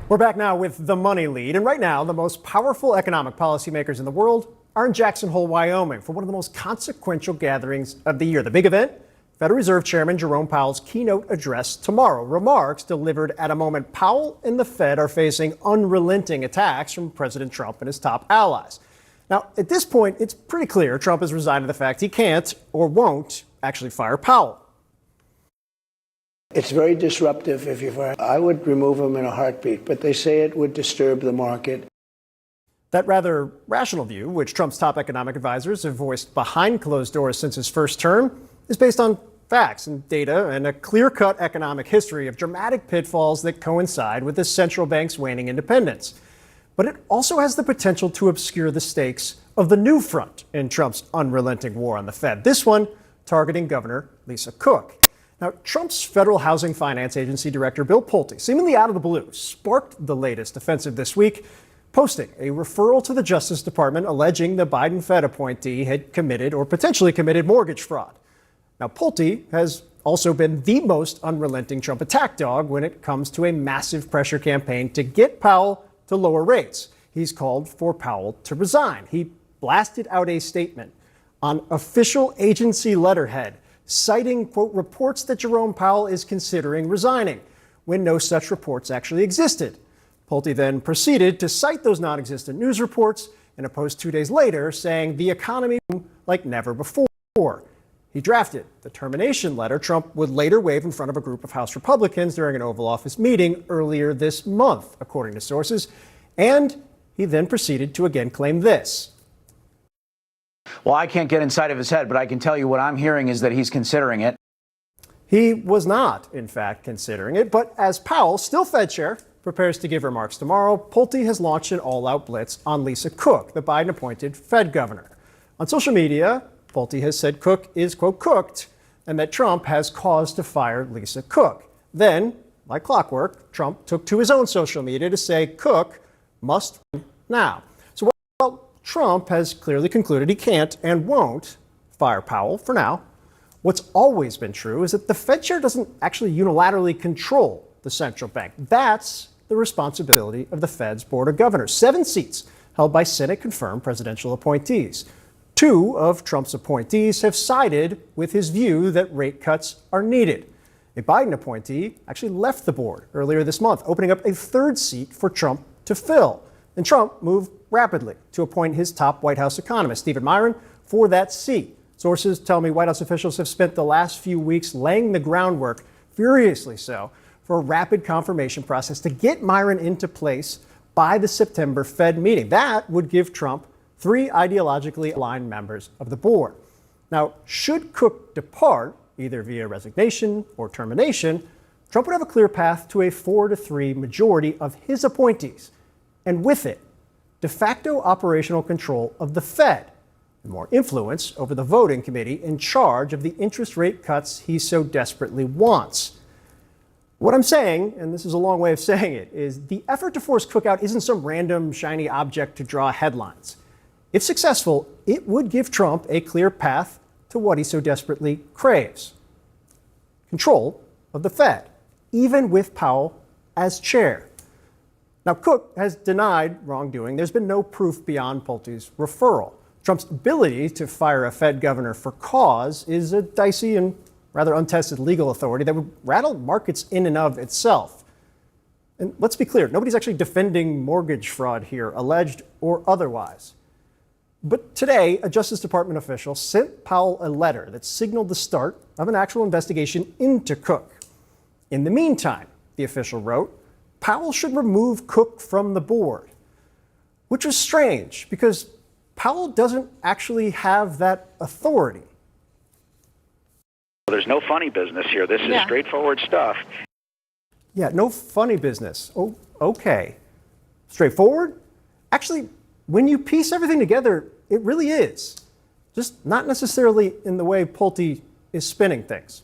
We're back now with the money lead. And right now, the most powerful economic policymakers in the world are in Jackson Hole, Wyoming, for one of the most consequential gatherings of the year. The big event, Federal Reserve Chairman Jerome Powell's keynote address tomorrow. Remarks delivered at a moment Powell and the Fed are facing unrelenting attacks from President Trump and his top allies. Now, at this point, it's pretty clear Trump has resigned to the fact he can't or won't actually fire Powell. It's very disruptive if you fire. I would remove him in a heartbeat, but they say it would disturb the market. That rather rational view, which Trump's top economic advisors have voiced behind closed doors since his first term, is based on facts and data and a clear-cut economic history of dramatic pitfalls that coincide with the central bank's waning independence. But it also has the potential to obscure the stakes of the new front in Trump's unrelenting war on the Fed. This one targeting Governor Lisa Cook. Now, Trump's Federal Housing Finance Agency Director Bill Pulte, seemingly out of the blue, sparked the latest offensive this week, posting a referral to the Justice Department alleging the Biden Fed appointee had committed or potentially committed mortgage fraud. Now, Pulte has also been the most unrelenting Trump attack dog when it comes to a massive pressure campaign to get Powell to lower rates. He's called for Powell to resign. He blasted out a statement on official agency letterhead, citing, quote, reports that Jerome Powell is considering resigning, when no such reports actually existed. Pulte then proceeded to cite those non-existent news reports in a post 2 days later saying the economy like never before. He drafted the termination letter Trump would later wave in front of a group of House Republicans during an Oval Office meeting earlier this month, according to sources. And he then proceeded to again claim this. Well, I can't get inside of his head, but I can tell you what I'm hearing is that he's considering it. He was not, in fact, considering it. But as Powell, still Fed chair, prepares to give remarks tomorrow, Pulte has launched an all-out blitz on Lisa Cook, the Biden-appointed Fed governor. On social media, Pulte has said Cook is, quote, cooked, and that Trump has cause to fire Lisa Cook. Then, like clockwork, Trump took to his own social media to say Cook must now. So while Trump has clearly concluded he can't and won't fire Powell for now, what's always been true is that the Fed chair doesn't actually unilaterally control the central bank. That's the responsibility of the Fed's Board of Governors. 7 seats held by Senate-confirmed presidential appointees. 2 of Trump's appointees have sided with his view that rate cuts are needed. A Biden appointee actually left the board earlier this month, opening up a 3rd seat for Trump to fill. And Trump moved rapidly to appoint his top White House economist, Stephen Myron, for that seat. Sources tell me White House officials have spent the last few weeks laying the groundwork, furiously so, for a rapid confirmation process to get Myron into place by the September Fed meeting. That would give Trump 3 ideologically aligned members of the board. Now, should Cook depart, either via resignation or termination, Trump would have a clear path to a 4-3 majority of his appointees. And with it, de facto operational control of the Fed and more influence over the voting committee in charge of the interest rate cuts he so desperately wants. What I'm saying, and this is a long way of saying it, is the effort to force Cook out isn't some random shiny object to draw headlines. If successful, it would give Trump a clear path to what he so desperately craves: control of the Fed, even with Powell as chair. Now, Cook has denied wrongdoing. There's been no proof beyond Pulte's referral. Trump's ability to fire a Fed governor for cause is a dicey and rather untested legal authority that would rattle markets in and of itself. And let's be clear, nobody's actually defending mortgage fraud here, alleged or otherwise. But today, a Justice Department official sent Powell a letter that signaled the start of an actual investigation into Cook. In the meantime, the official wrote, Powell should remove Cook from the board, which was strange because Powell doesn't actually have that authority. There's no funny business here. This is straightforward stuff. Yeah, no funny business. Oh, okay. Straightforward? Actually, when you piece everything together, it really is. Just not necessarily in the way Pulte is spinning things.